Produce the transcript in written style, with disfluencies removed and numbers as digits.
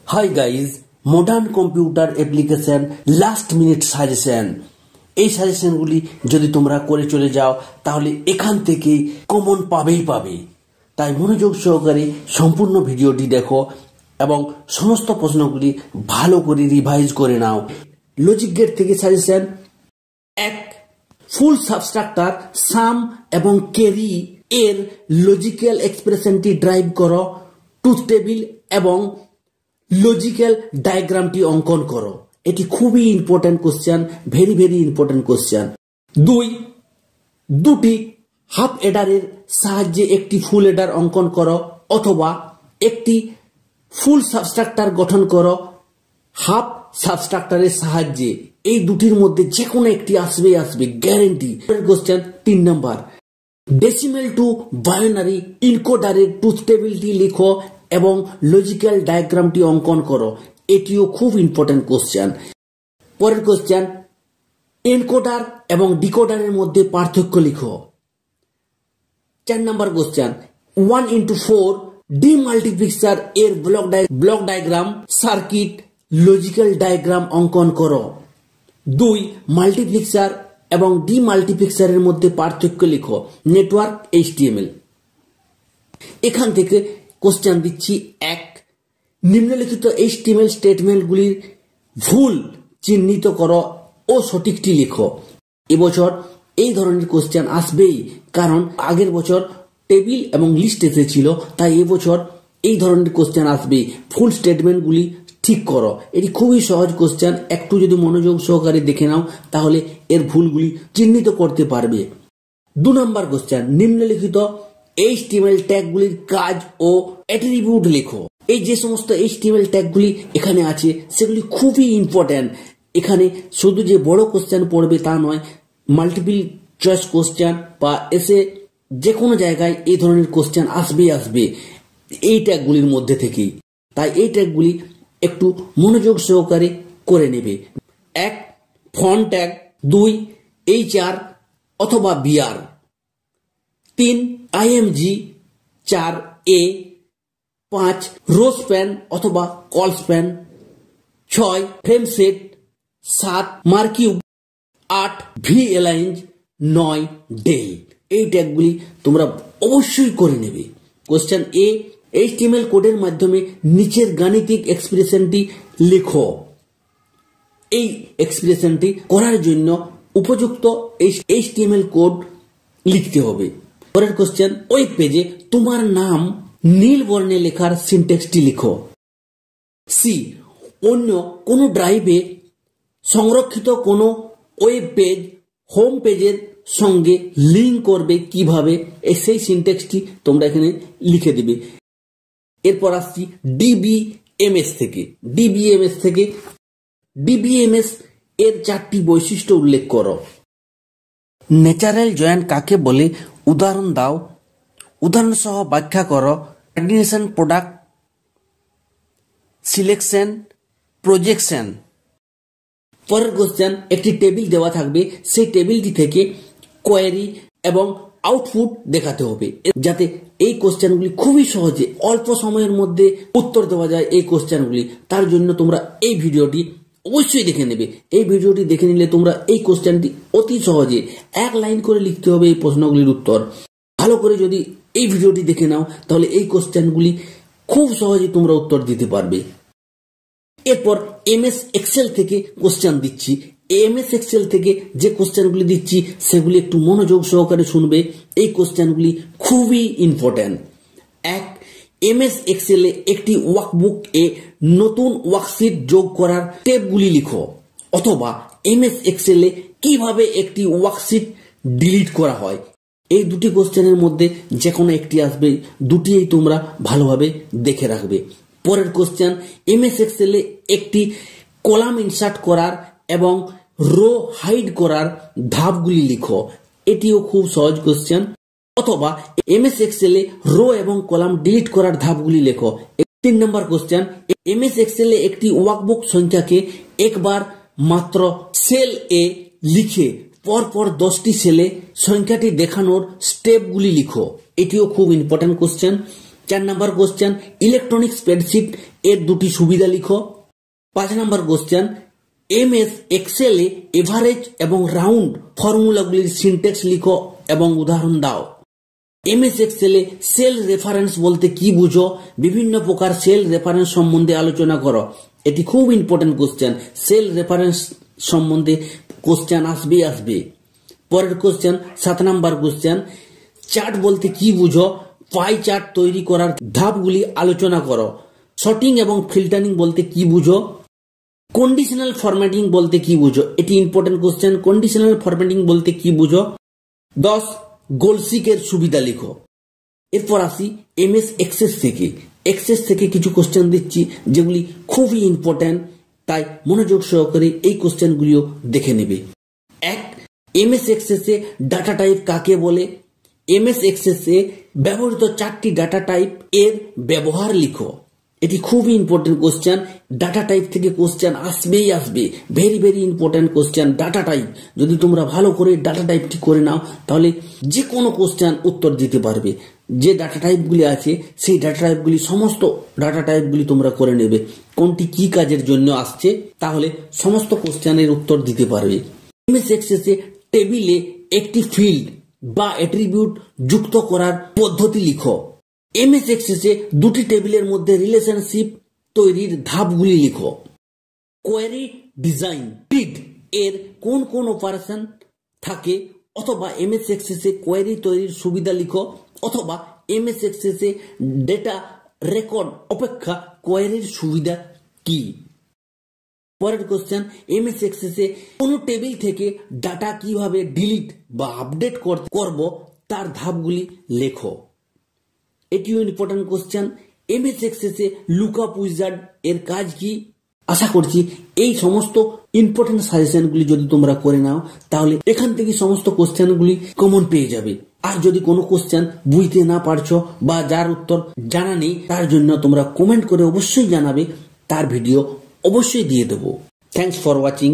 Hi guys, modern computer application last minute suggestion. এই সাজেশনগুলি যদি তোমরা করে চলে যাও তাহলে এখান থেকে কমন পাবে। তাই মনোযোগ সহকারে সম্পূর্ণ ভিডিওটি দেখো এবং সমস্ত প্রশ্নগুলি ভালো করে রিভাইজ করে নাও। লজিক গেট থেকে সাজেশন। 1. ফুল সাবস্ট্রাক্টর সাম এবং ক্যারি এর লজিক্যাল এক্সপ্রেশনটি ড্রাইভ করো। ট্রুথ টেবিল এবং লজিক্যাল ডায়াগ্রামটি অঙ্কন করো। এটি খুবই important question, very important question. 2. দুটি হাফ এডারের সাহায্যে একটি ফুল এডার অঙ্কন করো অথবা একটি ফুল সাবস্ট্রাক্টর গঠন করো হাফ সাবস্ট্রাক্টরের সাহায্যে। এই দুটির মধ্যে যে কোনো একটি আসবে guarantee. Question 3 number. Decimal to binary ইনকোডারের ট্রুথ টেবিলটি লিখো এবং লজিক্যাল ডায়াগ্রামটি অঙ্কন করো। এটিও খুব ইম্পর্টেন্ট কোশ্চেন। পরের কোশ্চেন, এনকোডার এবং ডিকোডারের মধ্যে পার্থক্য লিখো। 4 নম্বর কোশ্চেন, 1x4 ডিমাল্টিপ্লেক্সার এর block diagram circuit logical diagram অঙ্কন করো। 2. মাল্টিপ্লেক্সার এবং ডিমাল্টিপ্লেক্সারের মধ্যে পার্থক্য লিখো। Network HTML। এখান থেকে কোশ্চেন দিচ্ছি। 1. নিম্নলিখিত HTML স্টেটমেন্টগুলির ভুল চিহ্নিত করো ও সঠিকটি লিখো। এবছর এই ধরনের কোশ্চেন আসবেই, কারণ আগের বছর টেবিল এবং লিস্ট এসেছিল, তাই এবছর এই ধরনের কোশ্চেন আসবে। ফুল স্টেটমেন্টগুলি ঠিক করো। এটি খুবই সহজ কোশ্চেন, একটু যদি মনোযোগ সহকারে দেখে নাও তাহলে এর ভুলগুলি চিহ্নিত করতে পারবে। 2 নম্বর কোশ্চেন, নিম্নলিখিত HTML ট্যাগগুলির কাজ ও অ্যাট্রিবিউট লেখো। এই যে সমস্ত HTML ট্যাগগুলি এখানে আছে সেগুলি খুবই ইম্পর্টেন্ট। এখানে শুধু যে বড় কোশ্চেন পড়বে তা নয়, মাল্টিপল চয়েস কোশ্চেন বা এসে যে কোনো জায়গায় এই ধরনের কোশ্চেন আসবে এই ট্যাগগুলির মধ্যে থেকেই। তাই এই ট্যাগগুলি একটু মনোযোগ সহকারে করে নেবে। 1. Font tag. 2. HR অথবা BR। 3. IMG। 4. A। 5. Row span অথবা col span. 6. Frame set. 7. Marquee. 8. VAlign। 9. Del. এই ট্যাগগুলি তোমরা অবশ্যই করে নেবে। কোশ্চেন A, HTML কোডের মাধ্যমে নিচের গাণিতিক এক্সপ্রেশনটি লেখো। এই এক্সপ্রেশনটি করার জন্য উপযুক্ত HTML কোড লিখতে হবে। পরের কোশ্চেন, ওয়েব পেজে তোমার নাম নীল বর্ণে লেখার সিনট্যাক্সটি লিখো। C, অন্য কোনো ড্রাইভে সংরক্ষিত কোনো ওয়েব পেজ হোম পেজের সঙ্গে লিঙ্ক করবে কিভাবে, সেই সিনট্যাক্সটি তোমরা এখানে লিখে দেবে। এরপর আসছি DBMS থেকে। DBMS এর 4টি বৈশিষ্ট্য উল্লেখ করো। ন্যাচারাল জয়েন্ট কাকে বলে উদাহরণ দাও। উদাহরণ সহ ব্যাখ্যা করো। Coordination, product selection, projection. পরের কোশ্চেন, একটি টেবিল দেওয়া থাকবে, সেই টেবিলটি থেকে কোয়েরি এবং আউটপুট দেখাতে হবে, যাতে এই কোশ্চেনগুলি খুবই সহজে অল্প সময়ের মধ্যে উত্তর দেওয়া যায়। এই কোশ্চেনগুলি তার জন্য তোমরা এই ভিডিওটি অবশ্যই দেখে নেবে। এই ভিডিওটি দেখে নিলে তোমরা এই কোশ্চেনটি অতি সহজে 1 লাইন করে লিখতে হবে এই প্রশ্নগুলির উত্তর। ভালো করে যদি এই ভিডিওটি দেখে নাও তাহলে এই কোশ্চেনগুলি খুব সহজে তোমরা উত্তর দিতে পারবে। এরপর MS এক্সেল থেকে কোশ্চেন দিচ্ছি। MS এক্সেল থেকে যে কোশ্চেনগুলি দিচ্ছি সেগুলি একটু মনোযোগ সহকারে শুনবে। এই কোশ্চেনগুলি খুবই ইম্পর্টেন্ট। 1. MS এক্সেলে একটি ওয়ার্কবুক এ নতুন ওয়ার্কশিট যোগ করার স্টেপগুলি লিখো। অথবা MS এক্সেলে কিভাবে একটি ওয়ার্কশিট ডিলিট করা হয়। এই দুটি কোশ্চেনের মধ্যে যে কোনো একটি আসবে, দুটিই তোমরা ভালোভাবে দেখে রাখবে। পরের কোশ্চেন, MS এক্সেলে একটি কলাম ইনসার্ট করার এবং রো হাইড করার ধাপগুলি লিখো। এটিও খুব সহজ কোশ্চেন। অথবা MS এক্সেলে রো এবং কলাম ডিলিট করার ধাপগুলি লেখো। 3 নম্বর কোশ্চেন, MS এক্সেলে একটি ওয়ার্কবুক সংখ্যাকে একবার মাত্র সেল এ লিখে পরপর 10টি সেলে সংখ্যাটি দেখানোর স্টেপগুলি লিখো। এটিও খুব important question. 4 number question, electronic spreadsheet এর দুটি সুবিধা লিখো। 5 নম্বর কোশ্চেন, MS এক্সেল এ এভারেজ এবং রাউন্ড ফর্মুলাগুলির সিনট্যাক্স লিখো এবং উদাহরণ দাও। MS এক্সেল এ সেল রেফারেন্স বলতে কি বুঝো? বিভিন্ন প্রকার সেল রেফারেন্স সম্বন্ধে আলোচনা করো। এটি খুব ইম্পর্টেন্ট কোশ্চেন। সেল রেফারেন্স সম্বন্ধে কোশ্চেন আসবে। পরের কোশ্চেন 7 নম্বর কোশ্চেন, চার্ট বলতে কি বুঝো? পাই চার্ট তৈরি করার ধাপগুলি আলোচনা করো। সর্টিং এবং ফিল্টারিং বলতে কি বুঝো? কন্ডিশনাল ফরম্যাটিং বলতে কি বুঝো? এটি ইম্পর্টেন্ট কোশ্চেন। কন্ডিশনাল ফরম্যাটিং বলতে কি বুঝো? 10 গোলসিকের সুবিধা লিখো। এরপর আসি MS এক্সেস থেকে কিছু কোশ্চেন দিচ্ছি যেগুলি খুবই ইম্পর্টেন্ট, তাই মনোযোগ সহকারে এই কোশ্চেনগুলিও দেখে নেবে। 1, MS এক্সেসে ডাটা টাইপ কাকে বলে? MS এক্সেসে ব্যবহৃত 4টি ডাটা টাইপ এর ব্যবহার লিখো। এটি খুবই ইম্পর্টেন্ট কোশ্চেন। ডাটা টাইপ থেকে কোশ্চেন আসবে। Very important question data type. যদি তোমরা ভালো করে ডাটা টাইপটি করে নাও তাহলে যে কোনো কোশ্চেন উত্তর দিতে পারবে। যে ডাটা টাইপগুলি আছে সেই ডাটা টাইপগুলি, সমস্ত ডাটা টাইপগুলি তোমরা করে নেবে, কোনটি কি কাজের জন্য আসছে, তাহলে সমস্ত কোশ্চেনের উত্তর দিতে পারবে। MS এক্সেসে টেবিলে একটি ফিল্ড বা অ্যাট্রিবিউট যুক্ত করার পদ্ধতি লিখো। MS এক্সেসে দুটি টেবিলের মধ্যে রিলেশনশিপ তৈরির ধাপগুলি লিখো। কোয়েরি ডিজাইন গ্রিড এর কোন অপারেশন থাকে, অথবা MS এক্সেসে কোয়েরি তৈরির সুবিধা লিখো, অথবা MS এক্সেসে ডেটা রেকর্ড অপেক্ষা কোয়েরির সুবিধা কি। পরের কোশ্চেন, MS এক্সেসে কোন টেবিল থেকে ডাটা কিভাবে ডিলিট বা আপডেট করব তার ধাপগুলি লেখো। এটিও ইম্পর্টেন্ট কোশ্চেন। MS এক্সেসে লুকআপ উইজার্ড এর কাজ কি? আশা করছি এই সমস্ত ইম্পর্টেন্ট সাজেশনগুলি যদি তোমরা করে নাও তাহলে এখান থেকে সমস্ত কোশ্চেনগুলি কমন পেয়ে যাবে। আর যদি কোনো কোশ্চেন বুঝতে না পারছো বা যার উত্তর জানা নেই, তার জন্য তোমরা কমেন্ট করে অবশ্যই জানাবে, তার ভিডিও অবশ্যই দিয়ে দেবো। Thanks for watching.